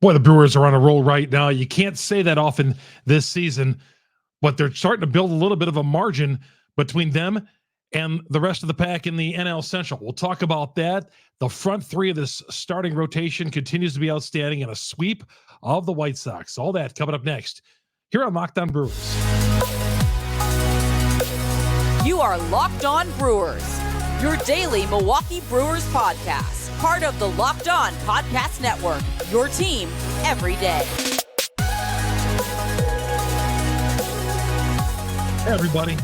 Boy, the Brewers are on a roll right now. You can't say that often this season, but they're starting to build a little bit of a margin between them and the rest of the pack in the NL Central. We'll talk about that. The front three of this starting rotation continues to be outstanding, in a sweep of the White Sox. All that coming up next here on Locked On Brewers. You are Locked On Brewers, your daily Milwaukee Brewers podcast. Part of the Locked On Podcast Network, your team every day. Hey, everybody.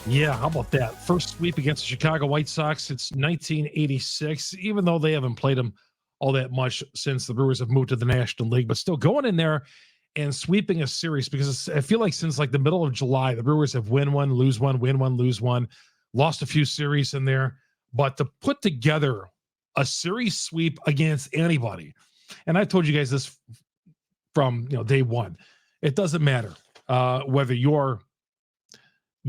Yeah, how about that? First sweep against the Chicago White Sox since 1986, even though they haven't played them all that much since the Brewers have moved to the National League, but still going in there and sweeping a series, because I feel like since like the middle of July, the Brewers have win one, lose one, win one, lose one, lost a few series in there, but to put together a series sweep against anybody, and I told you guys this from day one, it doesn't matter whether you're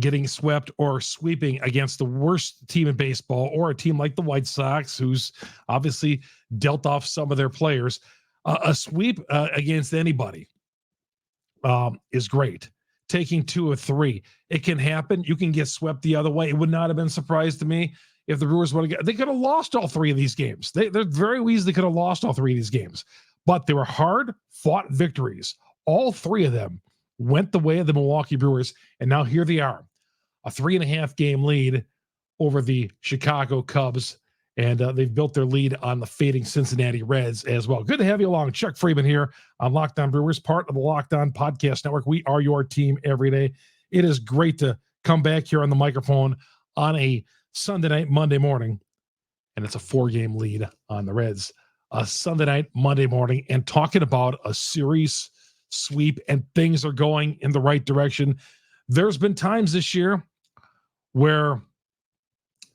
getting swept or sweeping against the worst team in baseball or a team like the White Sox, who's obviously dealt off some of their players. A sweep against anybody is great. Taking 2 or 3, it can happen. You can get swept the other way. It would not have been a surprise to me if the Brewers would have got. They could have lost all 3 of these games. They're very easily could have lost all 3 of these games, but they were hard-fought victories. All 3 of them went the way of the Milwaukee Brewers, and now here they are, a 3.5 game lead over the Chicago Cubs, and they've built their lead on the fading Cincinnati Reds as well. Good to have you along. Chuck Freeman here on Locked On Brewers, part of the Locked On Podcast Network. We are your team every day. It is great to come back here on the microphone on a Sunday night, Monday morning, and it's a 4-game lead on the Reds. A Sunday night, Monday morning, and talking about a series sweep, and things are going in the right direction. There's been times this year where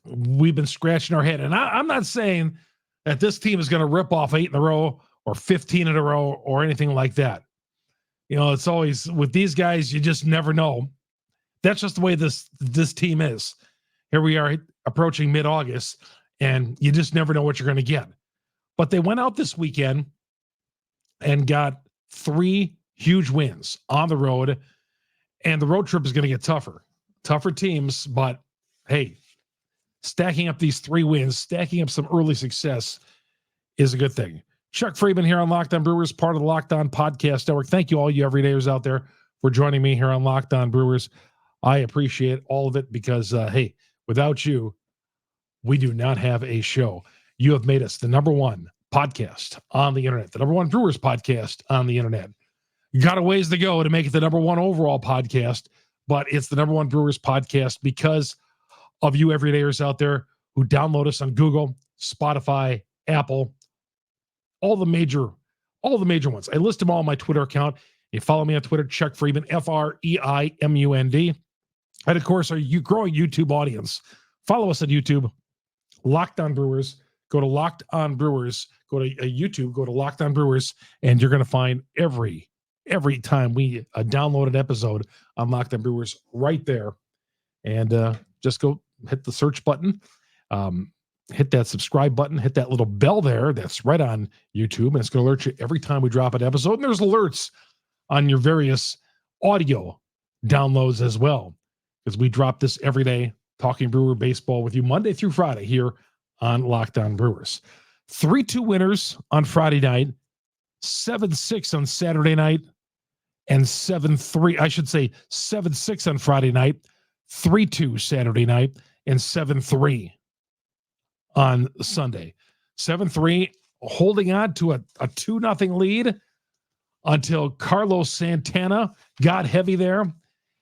we've been scratching our head, and I'm not saying that this team is going to rip off 8 in a row or 15 in a row or anything like that. It's always with these guys, you just never know. That's just the way this team is. Here we are approaching mid-August, and you just never know what you're going to get. But they went out this weekend and got 3 huge wins on the road, and the road trip is going to get tougher teams, but hey, stacking up these 3 wins, stacking up some early success is a good thing. Chuck Freeman here on Locked On Brewers, part of the Locked On Podcast Network. Thank you all you everydayers out there for joining me here on Locked On Brewers. I appreciate all of it because, hey, without you, we do not have a show. You have made us the number 1 podcast on the internet, the number 1 Brewers podcast on the internet. You got a ways to go to make it the number 1 overall podcast, but it's the number 1 Brewers podcast because of you everydayers out there who download us on Google, Spotify, Apple, all the major ones. I list them all on my Twitter account. You follow me on Twitter, Chuck Freeman, FREIMUND. And of course, our growing YouTube audience. Follow us on YouTube, Locked On Brewers. Go to Locked On Brewers. Go to YouTube. Go to Locked On Brewers, and you're going to find every time we download an episode on Locked On Brewers right there. And just go hit the search button, hit that subscribe button, hit that little bell there. That's right on YouTube, and it's going to alert you every time we drop an episode. And there's alerts on your various audio downloads as well, because we drop this every day, talking Brewer baseball with you Monday through Friday here on Locked On Brewers. 3-2 winners on Friday night, 7-6 on Saturday night, and 7-6 on Friday night, 3-2 Saturday night, and 7-3 on Sunday. 7-3, holding on to a 2-0 lead until Carlos Santana got heavy there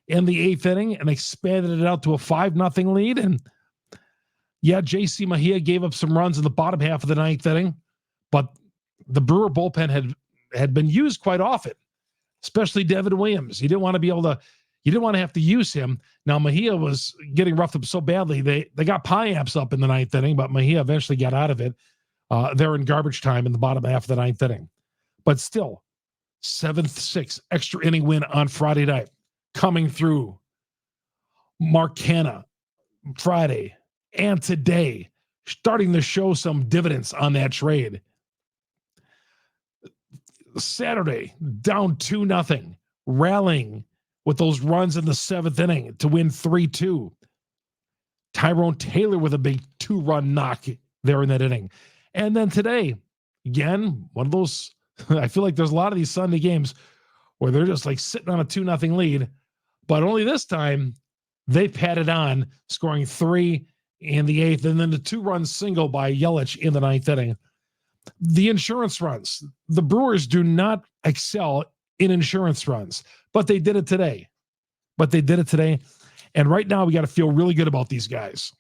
in the 8th inning and expanded it out to a 5-0 lead. And yeah, J.C. Mejia gave up some runs in the bottom half of the 9th inning, but the Brewer bullpen had been used quite often, especially Devin Williams. You didn't want to have to use him. Now, Mejia was getting roughed up so badly, they got Piamps up in the 9th inning, but Mejia eventually got out of it. They're in garbage time in the bottom half of the 9th inning. But still, 7-6 extra inning win on Friday night. Coming through Mark Canha Friday and today, starting to show some dividends on that trade. Saturday, down 2-0, rallying with those runs in the 7th inning to win 3-2. Tyrone Taylor with a big 2-run knock there in that inning. And then today, again, one of those, I feel like there's a lot of these Sunday games where they're just like sitting on a 2-0 lead, but only this time they patted on, scoring 3 in the 8th, and then the 2-run single by Yelich in the 9th inning. The insurance runs. The Brewers do not excel in insurance runs, but they did it today. And right now we got to feel really good about these guys.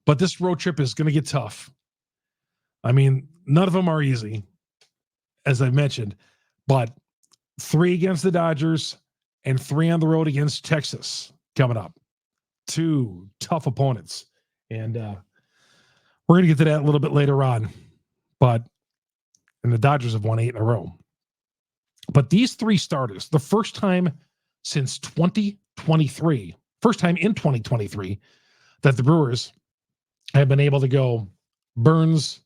But this road trip is going to get tough. I mean, none of them are easy, as I mentioned, but 3 against the Dodgers and 3 on the road against Texas coming up. 2 tough opponents. And we're going to get to that a little bit later on. And the Dodgers have won 8 in a row. But these 3 starters, the first time since 2023, first time in 2023 that the Brewers have been able to go Burns,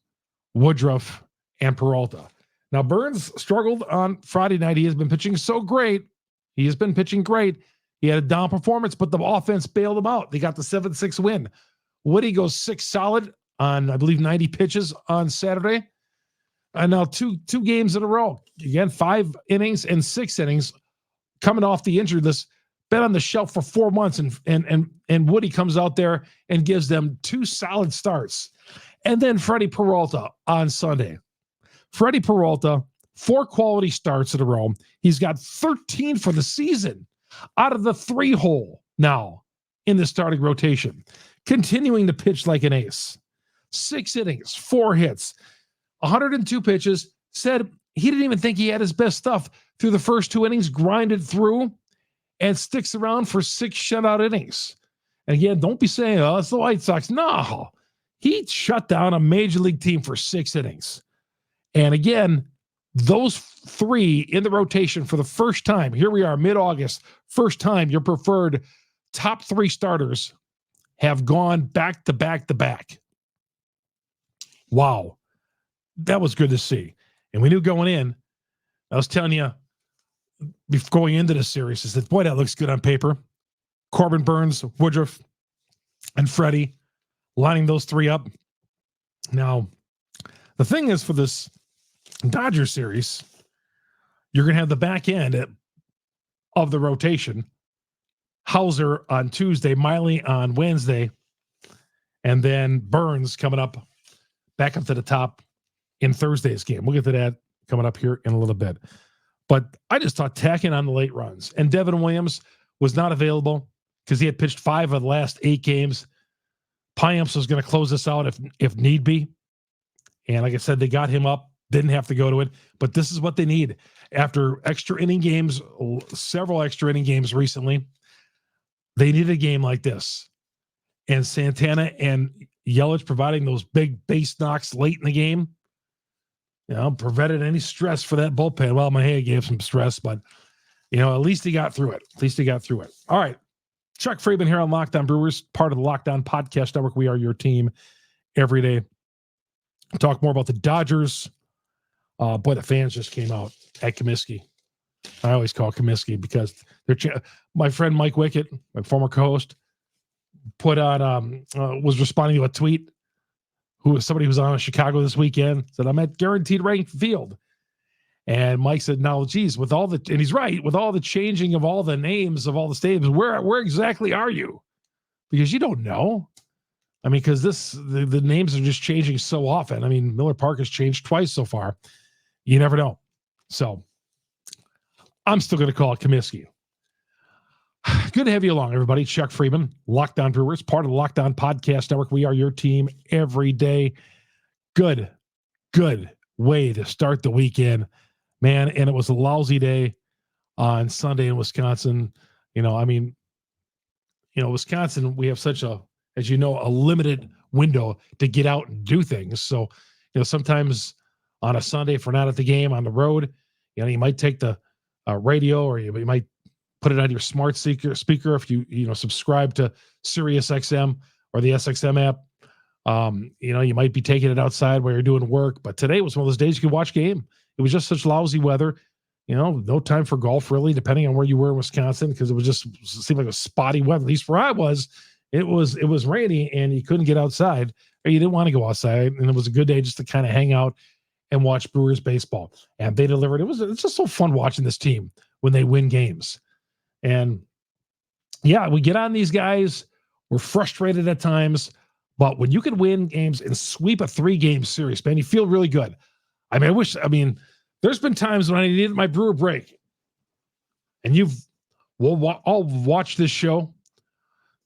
Woodruff, and Peralta. Now, Burns struggled on Friday night. He has been pitching so great. He has been pitching great. He had a down performance, but the offense bailed him out. They got the 7-6 win. Woody goes 6 solid on, I believe, 90 pitches on Saturday. And now two games in a row. Again, 5 innings and 6 innings coming off the injury list. Been on the shelf for 4 months, and Woody comes out there and gives them 2 solid starts. And then Freddy Peralta on Sunday. Freddy Peralta, 4 quality starts in a row. He's got 13 for the season out of the 3-hole now in the starting rotation. Continuing to pitch like an ace. 6 innings, 4 hits, 102 pitches. Said he didn't even think he had his best stuff through the first 2 innings, grinded through, and sticks around for 6 shutout innings. And again, don't be saying, oh, it's the White Sox. No, he shut down a major league team for 6 innings. And again, those 3 in the rotation for the first time, here we are, mid-August, first time your preferred top 3 starters have gone back to back to back. Wow. That was good to see. And we knew going in, I was telling you, before going into the series, I said, boy, that looks good on paper. Corbin, Burns, Woodruff, and Freddie, lining those 3 up. Now, the thing is, for this Dodger series, you're going to have the back end of the rotation. Hauser on Tuesday, Miley on Wednesday, and then Burns coming up back up to the top in Thursday's game. We'll get to that coming up here in a little bit. But I just thought tacking on the late runs. And Devin Williams was not available because he had pitched 5 of the last 8 games. Piamps was going to close this out if need be. And like I said, they got him up, didn't have to go to it. But this is what they need. After extra inning games, several extra inning games recently, they need a game like this. And Santana and Yelich providing those big base knocks late in the game, prevented any stress for that bullpen. Well, Canha gave some stress, but, at least he got through it. All right. Chuck Freeman here on Locked On Brewers, part of the Locked On Podcast Network. We are your team every day. Talk more about the Dodgers. Boy, the fans just came out at Comiskey. I always call Comiskey because my friend Mike Wickett, my former co-host, put on was responding to a tweet. Somebody who was on in Chicago this weekend said, I'm at Guaranteed Rate Field. And Mike said, no, geez, and he's right, with all the changing of all the names of all the stadiums, where exactly are you? Because you don't know. I mean, because the names are just changing so often. I mean, Miller Park has changed twice so far. You never know. So I'm still going to call it Comiskey. Good to have you along, everybody. Chuck Freeman, Locked On Brewers, part of the Locked On Podcast Network. We are your team every day. Good way to start the weekend, man. And it was a lousy day on Sunday in Wisconsin. Wisconsin, we have such a limited window to get out and do things. So, sometimes on a Sunday, if we're not at the game on the road, you might take the radio, or you might put it on your smart speaker if you subscribe to Sirius XM or the SXM app. You might be taking it outside while you're doing work. But today was one of those days you could watch game. it was just such lousy weather. No time for golf really, depending on where you were in Wisconsin, because it seemed like a spotty weather. At least where I was, it was rainy and you couldn't get outside, or you didn't want to go outside. And it was a good day just to kind of hang out and watch Brewers baseball. And they delivered. It's just so fun watching this team when they win games. And yeah, we get on these guys. We're frustrated at times, but when you can win games and sweep a 3-game series, man, you feel really good. There's been times when I needed my brewer break, and we'll all watch this show.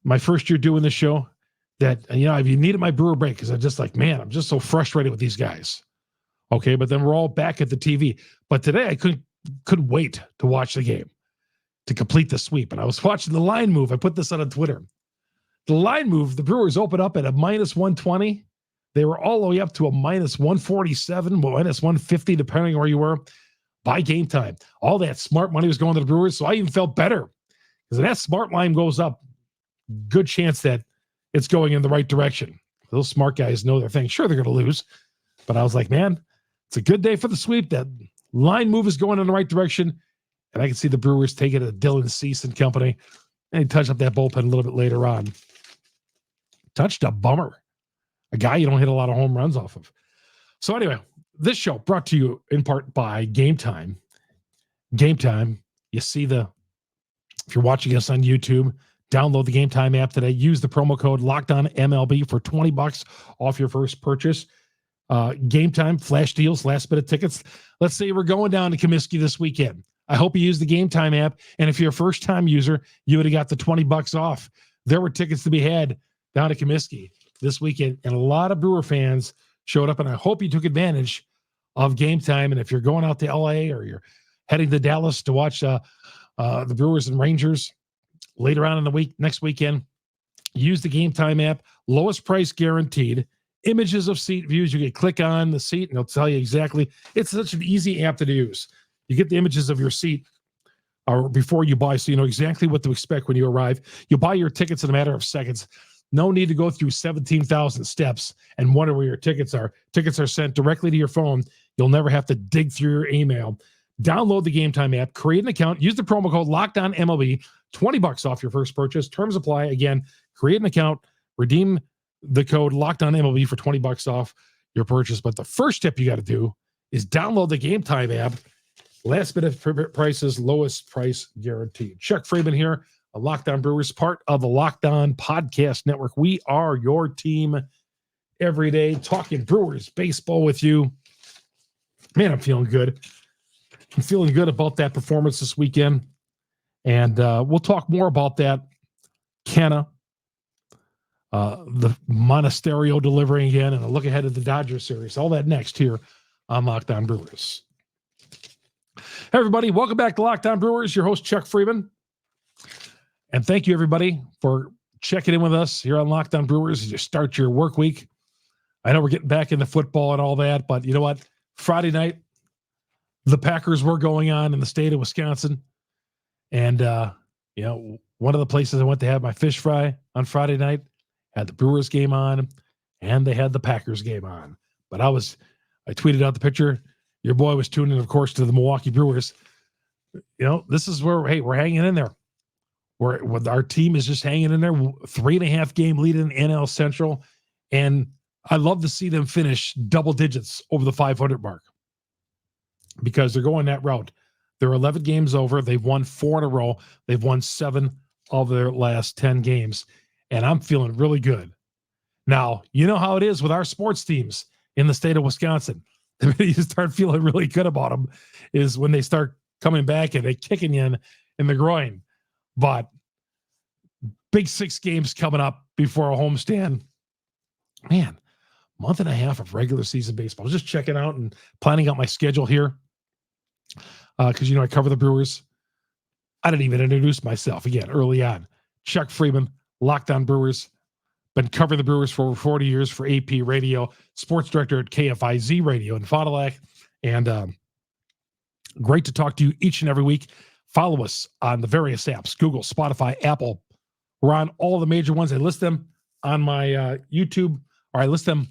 My first year doing this show, that if you needed my brewer break, because I'm just like, man, I'm just so frustrated with these guys. Okay, but then we're all back at the TV. But today I couldn't wait to watch the game to complete the sweep, and I was watching the line move. I put this on Twitter. The line move, the Brewers open up at a -120. They were all the way up to a -147, -150, depending on where you were, by game time. All that smart money was going to the Brewers, so I even felt better. Because if that smart line goes up, good chance that it's going in the right direction. Those smart guys know their thing. Sure, they're going to lose. But I was like, man, it's a good day for the sweep. That line move is going in the right direction. And I can see the Brewers take it to Dylan Cease and company. And he touched up that bullpen a little bit later on. Touched a bummer. A guy you don't hit a lot of home runs off of. So anyway, this show brought to you in part by Gametime. Gametime, if you're watching us on YouTube, download the Gametime app today. Use the promo code LOCKEDONMLB for $20 off your first purchase. Gametime, flash deals, last bit of tickets. Let's say we're going down to Comiskey this weekend. I hope you use the Gametime app. And if you're a first-time user, you would have got the $20 off. There were tickets to be had down to Comiskey this weekend, and a lot of Brewer fans showed up, and I hope you took advantage of Gametime. And if you're going out to LA or you're heading to Dallas to watch the Brewers and Rangers later on in the week, next weekend, use the Gametime app. Lowest price guaranteed. Images of seat views. You can click on the seat, and it'll tell you exactly. It's such an easy app to use. You get the images of your seat before you buy, so you know exactly what to expect when you arrive. You buy your tickets in a matter of seconds. No need to go through 17,000 steps and wonder where your tickets are. Tickets are sent directly to your phone. You'll never have to dig through your email. Download the Gametime app, create an account, use the promo code LOCKEDONMLB, $20 off your first purchase. Terms apply. Again, create an account, redeem the code LOCKEDONMLB for $20 off your purchase. But the first step you got to do is download the Gametime app. Last bit of prices, lowest price guaranteed. Chuck Freeman here. A Locked On Brewers, part of the Locked On Podcast Network. We are your team every day, talking Brewers baseball with you. Man, I'm feeling good. I'm feeling good about that performance this weekend. And we'll talk more about that. Canha, the Monasterio delivering again, and a look ahead at the Dodgers series. All that next here on Locked On Brewers. Hey, everybody. Welcome back to Locked On Brewers. Your host, Chuck Freeman. And thank you, everybody, for checking in with us here on Locked On Brewers as you start your work week. I know we're getting back into football and all that, but you know what? Friday night, the Packers were going on in the state of Wisconsin. And, one of the places I went to have my fish fry on Friday night had the Brewers game on, and they had the Packers game on. But I tweeted out the picture. Your boy was tuning in, of course, to the Milwaukee Brewers. This is where, hey, we're hanging in there. Our team is just hanging in there, 3.5 game lead in NL Central. And I love to see them finish double digits over the 500 mark because they're going that route. They're 11 games over. They've won 4 in a row. They've won 7 of their last 10 games. And I'm feeling really good. Now, you know how it is with our sports teams in the state of Wisconsin. The minute you start feeling really good about them is when they start coming back and they're kicking you in the groin. But big 6 games coming up before a homestand. Man, month and a half of regular season baseball. I was just checking out and planning out my schedule here because, I cover the Brewers. I didn't even introduce myself again early on. Chuck Freeman, Locked On Brewers. Been covering the Brewers for over 40 years for AP Radio, sports director at KFIZ Radio in Fond du Lac. And great to talk to you each and every week. Follow us on the various apps, Google, Spotify, Apple. We're on all the major ones. I list them on my YouTube, or I list them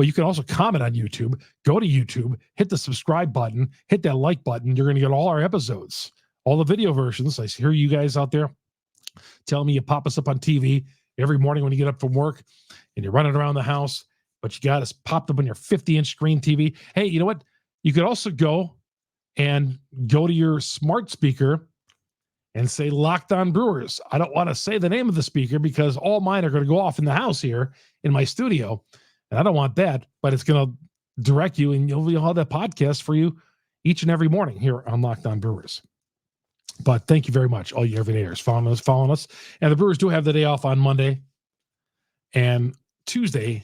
Well, you can also comment on YouTube. Go to YouTube, hit the subscribe button, hit that like button. You're going to get all our episodes, all the video versions. I hear you guys out there telling me you pop us up on TV every morning when you get up from work and you're running around the house, but you got us popped up on your 50-inch screen TV. Hey, you know what? You could also go to your smart speaker and say Locked On Brewers. I don't want to say the name of the speaker because all mine are going to go off in the house here in my studio. And I don't want that, but it's going to direct you and you'll have that podcast for you each and every morning here on Locked On Brewers. But thank you very much, all you everydayers following us. And the Brewers do have the day off on Monday. And Tuesday,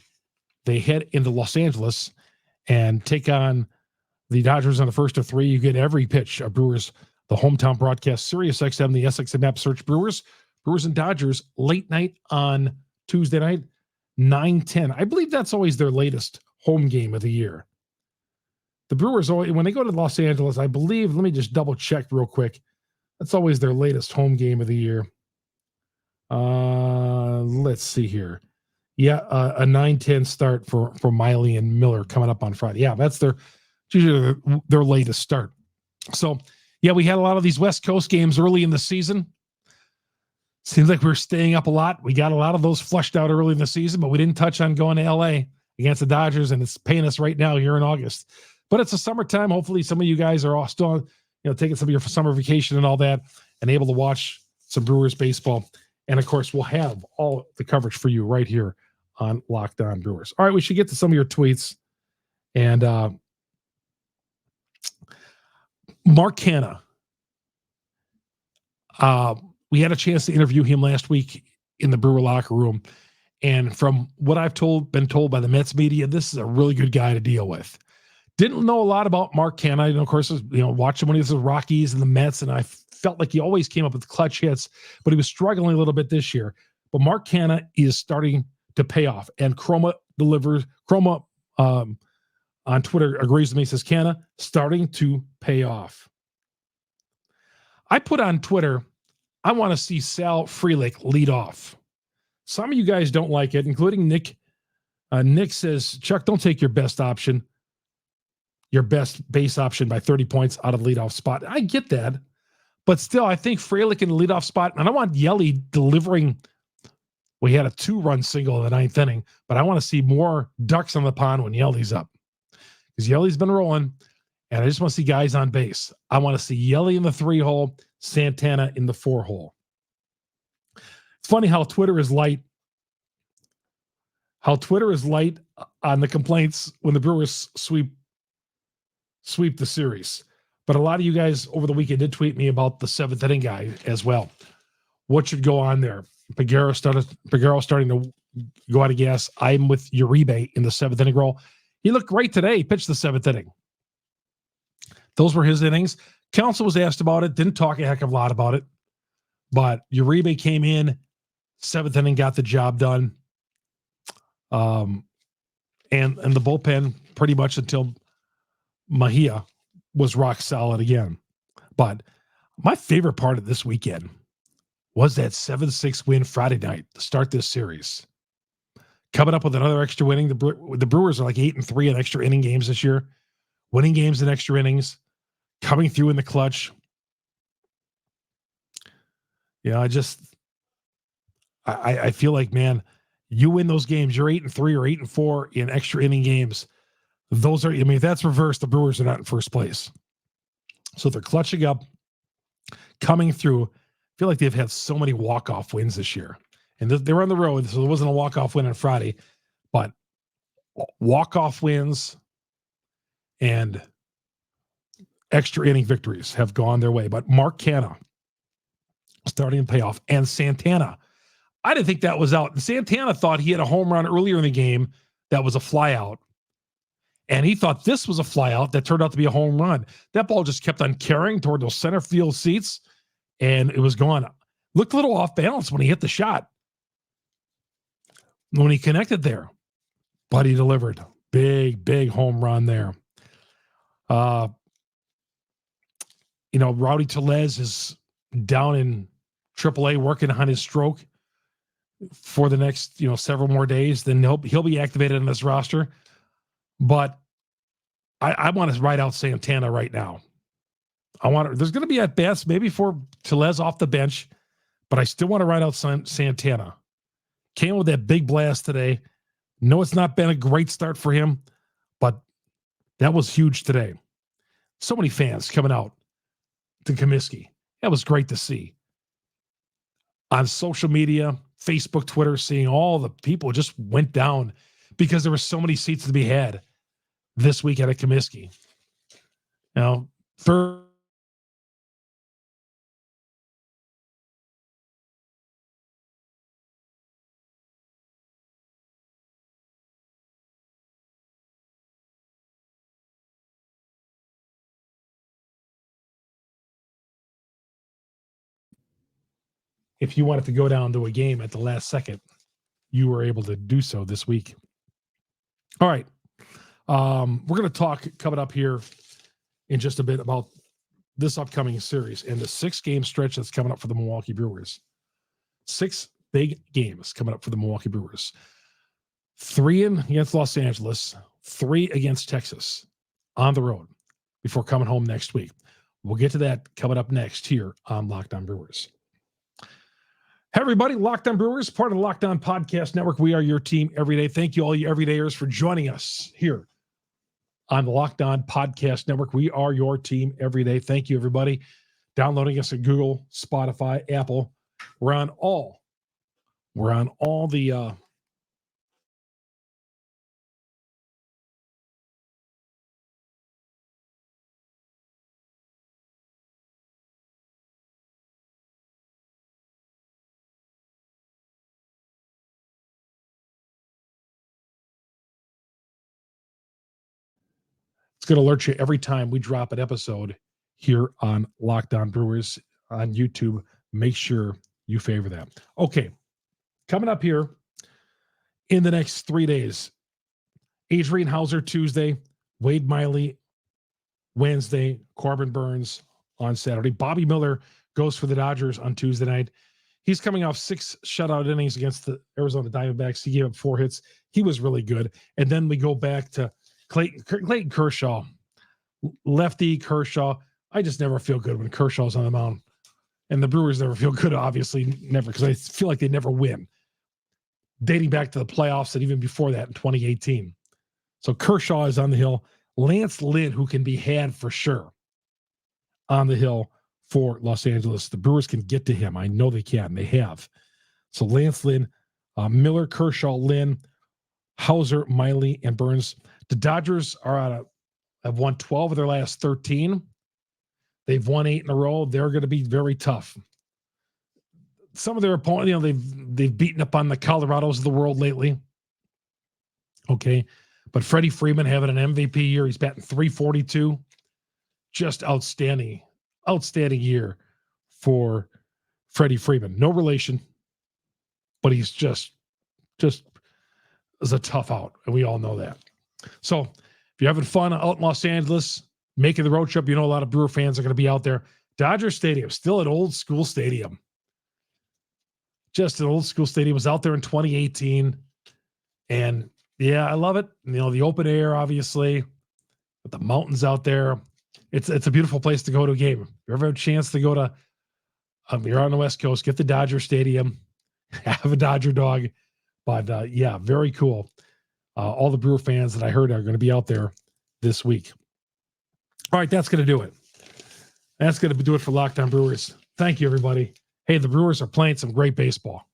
they head into Los Angeles and take on the Dodgers on the first of three. You get every pitch of Brewers, the hometown broadcast, Sirius XM, the SXM app, search Brewers and Dodgers, late night on Tuesday night, 9:10. I believe that's always their latest home game of the year. The Brewers, when they go to Los Angeles, I believe, let me just double check real quick. That's always their latest home game of the year. Let's see here. Yeah, a 9:10 start for Miley and Miller coming up on Friday. Yeah, that's usually their latest start. So, yeah, we had a lot of these West Coast games early in the season. Seems like we're staying up a lot. We got a lot of those flushed out early in the season, but we didn't touch on going to LA against the Dodgers, and it's paying us right now here in August. But it's a summertime. Hopefully some of you guys are all still, taking some of your summer vacation and all that and able to watch some Brewers baseball. And, of course, we'll have all the coverage for you right here on Locked On Brewers. All right, we should get to some of your tweets. And Mark Canha, we had a chance to interview him last week in the Brewer locker room. And from what I've been told by the Mets media, this is a really good guy to deal with. Didn't know a lot about Mark Canha. Of course, watched him when he was the Rockies and the Mets, and I felt like he always came up with clutch hits, but he was struggling a little bit this year. But Mark Canha is starting to pay off, and Chroma on Twitter agrees with me, says Canha starting to pay off. I put on Twitter, I want to see Sal Frelick lead off. Some of you guys don't like it, including Nick. Nick says, Chuck, don't take your best base option by 30 points out of the leadoff spot. I get that, but still, I think Frelick in the leadoff spot, and I want Yelly delivering. We had a 2-run single in the 9th inning, but I want to see more ducks on the pond when Yelly's up, because Yelly's been rolling, and I just want to see guys on base. I want to see Yelly in the 3-hole, Santana in the 4-hole. It's funny how Twitter is light. On the complaints when the Brewers sweep the series. But a lot of you guys over the weekend did tweet me about the 7th inning guy as well. What should go on there? Peguero starting to go out of gas. I'm with Uribe in the 7th inning role. He looked great today. He pitched the 7th inning. Those were his innings. Counsell was asked about it. Didn't talk a heck of a lot about it. But Uribe came in, 7th inning, got the job done. And the bullpen pretty much until Mejia was rock solid again. But my favorite part of this weekend was that 7-6 win Friday night to start this series. Coming up with another extra winning. The Brewers are like 8-3 in extra inning games this year. Winning games in extra innings. Coming through in the clutch. I feel like, man, you win those games, you're 8-3 or 8-4 in extra inning games. If that's reversed, the Brewers are not in first place. So they're clutching up, coming through. I feel like they've had so many walk-off wins this year. And they were on the road, so there wasn't a walk-off win on Friday. But walk-off wins and extra inning victories have gone their way. But Mark Canha starting to pay off. And Santana, I didn't think that was out. Santana thought he had a home run earlier in the game that was a flyout. And he thought this was a flyout that turned out to be a home run. That ball just kept on carrying toward those center field seats, and it was gone. Looked a little off balance when he hit the shot. When he connected there. But he delivered. Big home run there. Rowdy Tellez is down in AAA working on his stroke for the next, several more days. Then he'll be activated on this roster. But I want to ride out Santana right now. There's going to be at bats maybe for Tellez off the bench, but I still want to ride out Santana. Came with that big blast today. No, it's not been a great start for him, but that was huge today. So many fans coming out to Comiskey. That was great to see. On social media, Facebook, Twitter, seeing all the people just went down because there were so many seats to be had this week at a Comiskey. Now, if you wanted to go down to a game at the last second, you were able to do so this week. All right. We're going to talk coming up here in just a bit about this upcoming series and the 6-game stretch that's coming up for the Milwaukee Brewers. 6 big games coming up for the Milwaukee Brewers. 3 against Los Angeles, 3 against Texas on the road before coming home next week. We'll get to that coming up next here on Locked On Brewers. Hey, everybody, Locked On Brewers, part of the Locked On Podcast Network. We are your team every day. Thank you, all you everydayers, for joining us here on the Locked On Podcast Network. We are your team every day. Thank you, everybody. Downloading us at Google, Spotify, Apple. We're on all the it's going to alert you every time we drop an episode here on Locked On Brewers on YouTube. Make sure you favor that. Okay, coming up here in the next 3 days, Adrian Hauser Tuesday, Wade Miley Wednesday, Corbin Burns on Saturday. Bobby Miller goes for the Dodgers on Tuesday night. He's coming off 6 shutout innings against the Arizona Diamondbacks. He gave up 4 hits. He was really good. And then we go back to Clayton Kershaw, lefty Kershaw. I just never feel good when Kershaw's on the mound. And the Brewers never feel good, obviously, never, because I feel like they never win. Dating back to the playoffs and even before that in 2018. So Kershaw is on the hill. Lance Lynn, who can be had for sure on the hill for Los Angeles. The Brewers can get to him. I know they can. They have. So Lance Lynn, Miller, Kershaw, Lynn, Hauser, Miley, and Burns. The Dodgers have won 12 of their last 13. They've won 8 in a row. They're going to be very tough. Some of their opponents, they've beaten up on the Colorados of the world lately. Okay. But Freddie Freeman having an MVP year. He's batting .342. Just outstanding year for Freddie Freeman. No relation, but he's just is a tough out, and we all know that. So if you're having fun out in Los Angeles, making the road trip, you know a lot of Brewer fans are going to be out there. Dodger Stadium, still an old school stadium. Just an old school stadium. Was out there in 2018, and yeah, I love it. You know, the open air, obviously, with the mountains out there. It's a beautiful place to go to a game. If you ever have a chance to go to, you're on the West Coast, get the Dodger Stadium, have a Dodger dog. But yeah, very cool. All the Brewer fans that I heard are going to be out there this week. All right, that's going to do it. That's going to do it for Locked On Brewers. Thank you, everybody. Hey, the Brewers are playing some great baseball.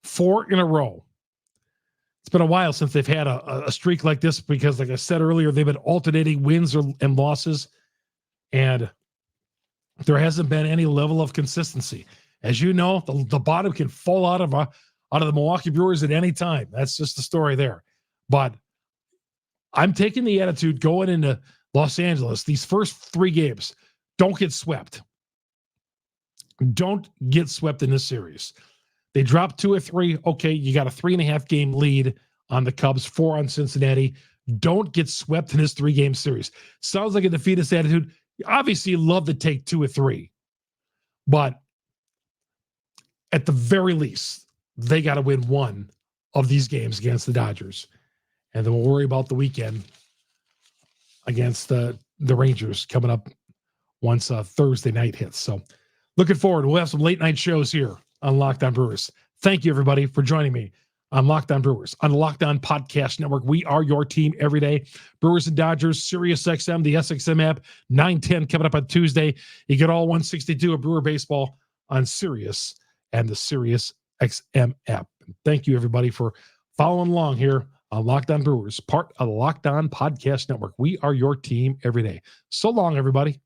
4 in a row. It's been a while since they've had a streak like this because, like I said earlier, they've been alternating wins and losses, and there hasn't been any level of consistency. As you know, the bottom can fall out of the Milwaukee Brewers at any time. That's just the story there. But I'm taking the attitude going into Los Angeles, these first 3 games, don't get swept. Don't get swept in this series. They dropped 2 or 3. Okay, you got a 3.5 game lead on the Cubs, 4 on Cincinnati. Don't get swept in this 3-game series. Sounds like a defeatist attitude. Obviously, you love to take 2 or 3. But at the very least, they got to win 1 of these games against the Dodgers. And then we'll worry about the weekend against the Rangers coming up once Thursday night hits. So looking forward. We'll have some late night shows here on Locked On Brewers. Thank you, everybody, for joining me on Locked On Brewers on the Locked On Podcast Network. We are your team every day. Brewers and Dodgers, Sirius XM, the SXM app, 9:10 coming up on Tuesday. You get all 162 of Brewer baseball on Sirius and the Sirius XM app. Thank you, everybody, for following along here on Locked On Brewers, part of the Locked On Podcast Network. We are your team every day. So long, everybody.